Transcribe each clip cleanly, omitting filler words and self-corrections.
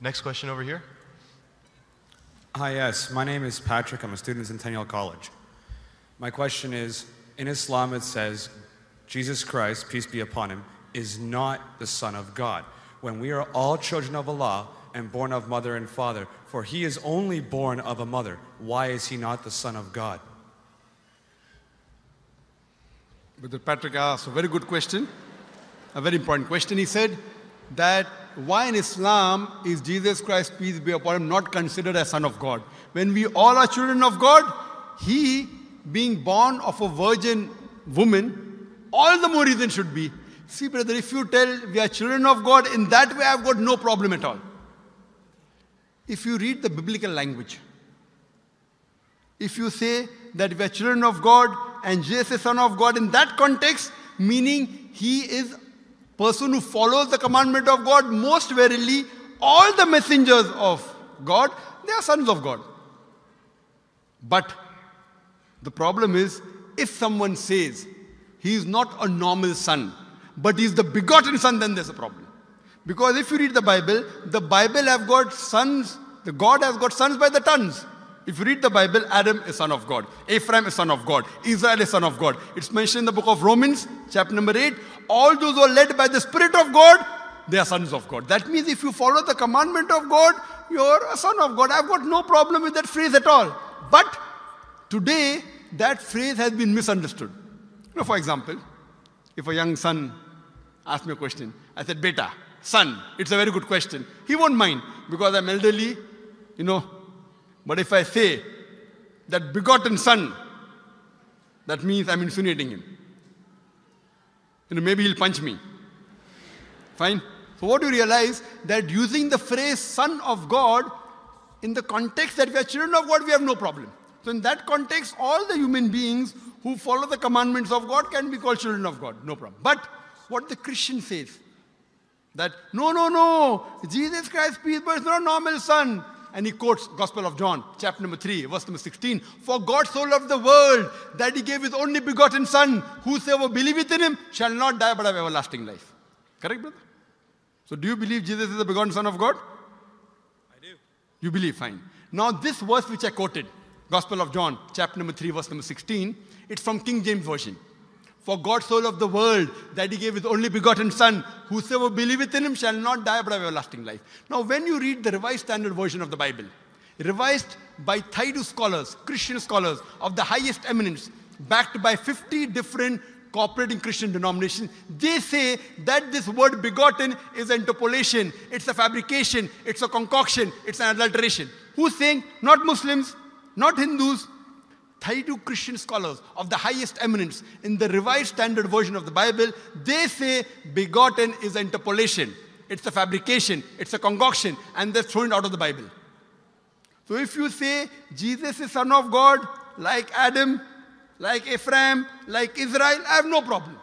Next question over here. Hi, yes. My name is Patrick. I'm a student in Centennial College. My question is, in Islam it says, Jesus Christ, peace be upon him, is not the Son of God. When we are all children of Allah and born of mother and father, for he is only born of a mother, why is he not the Son of God? Brother Patrick asked a very good question, a very important question. He said that why in Islam is Jesus Christ, peace be upon him, not considered as Son of God? When we all are children of God, he being born of a virgin woman, all the more reason should be. See, brother, if you tell we are children of God, in that way I've got no problem at all. If you read the biblical language, if you say that we are children of God and Jesus is Son of God, in that context, meaning he is person who follows the commandment of God, most verily, all the messengers of God, they are sons of God. But the problem is, if someone says he is not a normal son, but he is the begotten son, then there's a problem. Because if you read the Bible have got sons, the God has got sons by the tons. If you read the Bible, Adam is son of God, Ephraim is son of God, Israel is son of God. It's mentioned in the book of Romans, chapter number 8, all those who are led by the Spirit of God, they are sons of God. That means if you follow the commandment of God, you're a son of God. I've got no problem with that phrase at all. But today, that phrase has been misunderstood. For example, if a young son asks me a question, I said, Beta, son, it's a very good question. He won't mind because I'm elderly, But if I say that begotten son, that means I'm insinuating him. Maybe he'll punch me. Fine? So what you realize, that using the phrase son of God, in the context that we are children of God, we have no problem. So in that context, all the human beings who follow the commandments of God can be called children of God. No problem. But what the Christian says, that no, Jesus Christ, peace, but it's not a normal son. And he quotes Gospel of John, chapter number 3, verse number 16. For God so loved the world that he gave his only begotten son. Whosoever believeth in him shall not die but have everlasting life. Correct, brother? So do you believe Jesus is the begotten son of God? I do. You believe, fine. Now this verse which I quoted, Gospel of John, chapter number 3, verse number 16, it's from King James Version. For God so loved the world that he gave his only begotten son. Whosoever believeth in him shall not die but have everlasting life. Now when you read the Revised Standard Version of the Bible, revised by Thaidu scholars, Christian scholars of the highest eminence, backed by 50 different cooperating Christian denominations, they say that this word begotten is an interpolation, it's a fabrication, it's a concoction, it's an adulteration. Who's saying? Not Muslims, not Hindus. Thaidu Christian scholars of the highest eminence in the Revised Standard Version of the Bible, they say begotten is an interpolation. It's a fabrication, it's a concoction, and they're thrown out of the Bible. So if you say Jesus is Son of God, like Adam, like Ephraim, like Israel, I have no problem.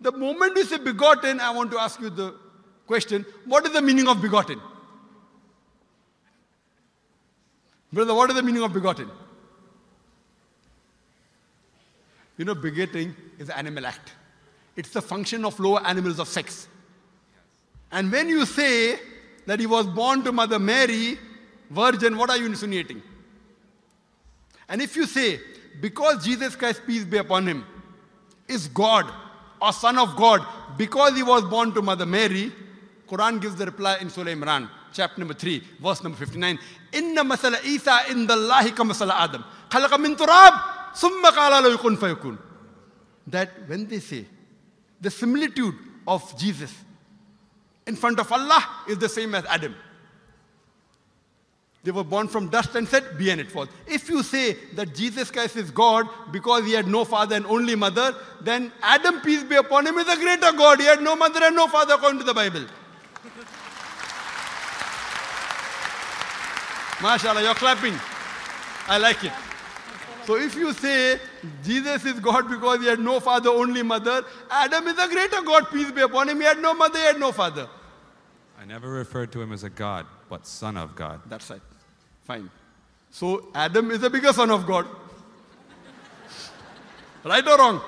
The moment you say begotten, I want to ask you the question, what is the meaning of begotten? Brother, what is the meaning of begotten? Begetting is an animal act. It's the function of lower animals of sex. And when you say that he was born to Mother Mary, virgin, what are you insinuating? And if you say, because Jesus Christ, peace be upon him, is God or Son of God, because he was born to Mother Mary, Quran gives the reply in Surah Imran, chapter number 3, verse number 59. Inna masala Isa indallahi ka masala Adam. Khalaqa min turab. That when they say the similitude of Jesus in front of Allah is the same as Adam. They were born from dust and said, be and it was. If you say that Jesus Christ is God because he had no father and only mother, then Adam, peace be upon him, is a greater God. He had no mother and no father according to the Bible. MashaAllah, you're clapping. I like it. So if you say Jesus is God because he had no father, only mother, Adam is a greater God, peace be upon him. He had no mother, he had no father. I never referred to him as a God, but Son of God. That's right. Fine. So Adam is a bigger son of God. Right or wrong?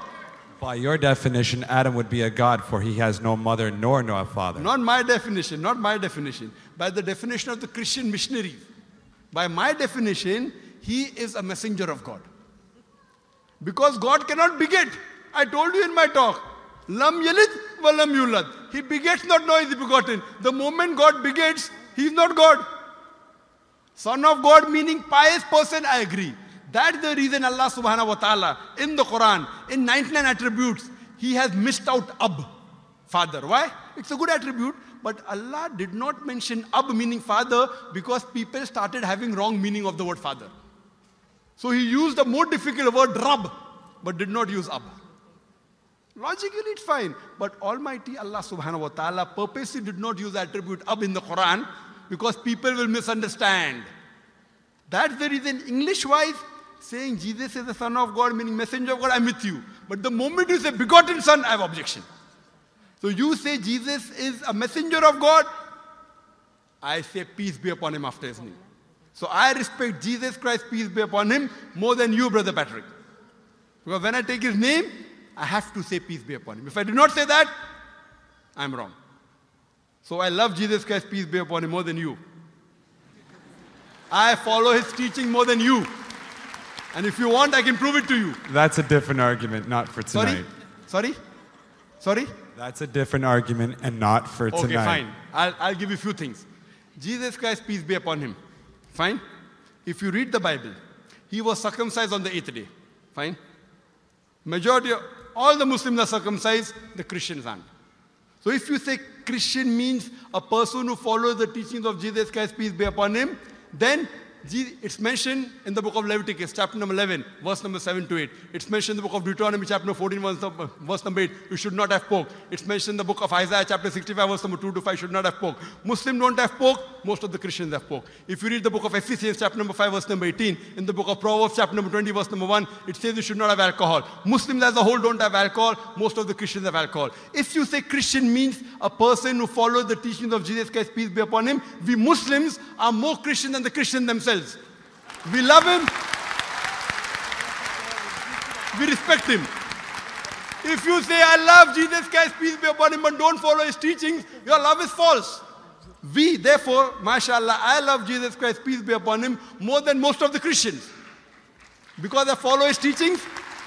By your definition, Adam would be a god, for he has no mother nor no father. Not my definition, not my definition. By the definition of the Christian missionaries. By my definition, he is a messenger of God. Because God cannot beget. I told you in my talk. Lam yalid wa lam yulad. He begets not, nor is he begotten. The moment God begets, he is not God. Son of God meaning pious person, I agree. That's the reason Allah subhanahu wa ta'ala in the Quran, in 99 attributes, he has missed out Ab, father. Why? It's a good attribute, but Allah did not mention Ab meaning father because people started having wrong meaning of the word father. So he used the more difficult word Rab, but did not use Ab. Logically it's fine, but Almighty Allah subhanahu wa ta'ala purposely did not use the attribute Ab in the Quran because people will misunderstand. That's the reason English-wise, saying Jesus is the Son of God, meaning messenger of God, I'm with you. But the moment you say begotten Son, I have objection. So you say Jesus is a messenger of God, I say peace be upon him after his name. So I respect Jesus Christ, peace be upon him, more than you, Brother Patrick. Because when I take his name, I have to say peace be upon him. If I do not say that, I'm wrong. So I love Jesus Christ, peace be upon him, more than you. I follow his teaching more than you. And if you want, I can prove it to you. That's a different argument, not for tonight. Sorry? That's a different argument and not for tonight. Okay, fine. I'll give you a few things. Jesus Christ, peace be upon him. Fine? If you read the Bible, he was circumcised on the 8th day. Fine? Majority of all the Muslims are circumcised, the Christians aren't. So if you say Christian means a person who follows the teachings of Jesus Christ, peace be upon him, then it's mentioned in the book of Leviticus, chapter number 11, verse number 7 to 8. It's mentioned in the book of Deuteronomy, chapter number 14, verse number 8, you should not have pork. It's mentioned in the book of Isaiah, chapter 65, verse number 2 to 5, should not have pork. Muslims don't have pork, most of the Christians have pork. If you read the book of Ephesians, chapter number 5, verse number 18, in the book of Proverbs, chapter number 20, verse number 1, it says you should not have alcohol. Muslims as a whole don't have alcohol, most of the Christians have alcohol. If you say Christian means a person who follows the teachings of Jesus Christ, peace be upon him, we Muslims are more Christian than the Christians themselves. We love him. We respect him. If you say, I love Jesus Christ, peace be upon him, but don't follow his teachings, your love is false. We, therefore, mashallah, I love Jesus Christ, peace be upon him, more than most of the Christians. Because I follow his teachings,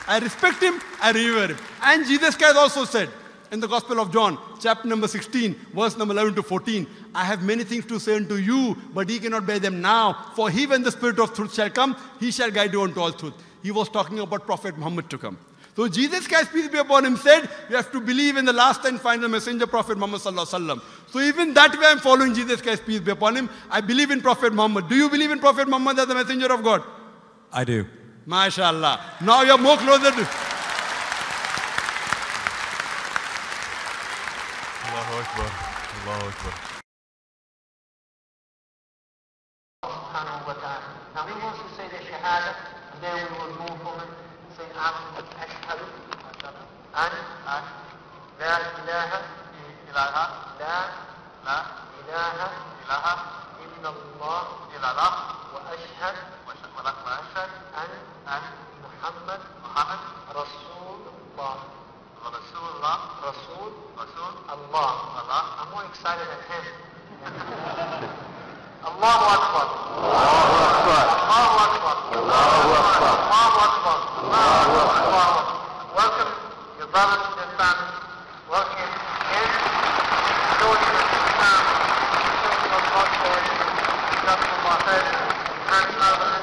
I respect him, I revere him. And Jesus Christ also said, in the Gospel of John, chapter number 16, verse number 11 to 14, I have many things to say unto you, but ye cannot bear them now. For he, when the Spirit of truth shall come, he shall guide you unto all truth. He was talking about Prophet Muhammad to come. So Jesus Christ, peace be upon him, said, you have to believe in the last and final messenger, Prophet Muhammad sallallahu alaihi wasallam. So even that way I'm following Jesus Christ, peace be upon him. I believe in Prophet Muhammad. Do you believe in Prophet Muhammad as the messenger of God? I do. MashaAllah. Now you're more closer to... Allahu Akbar. Allahu Akbar. Now he wants to say the Shahada, and then we will move on and say Ashhadu an la ilaha illallah illallah wa ashhad an Muhammad Rasulullah. Rasul Allah. I'm more excited than him. Allahu Akbar. Allahu Akbar. Allahu Akbar. Allahu Akbar. Allahu Akbar. Welcome your brothers and your family. Welcome in. Showing you Islam. Showing you what God says. Just for my head. And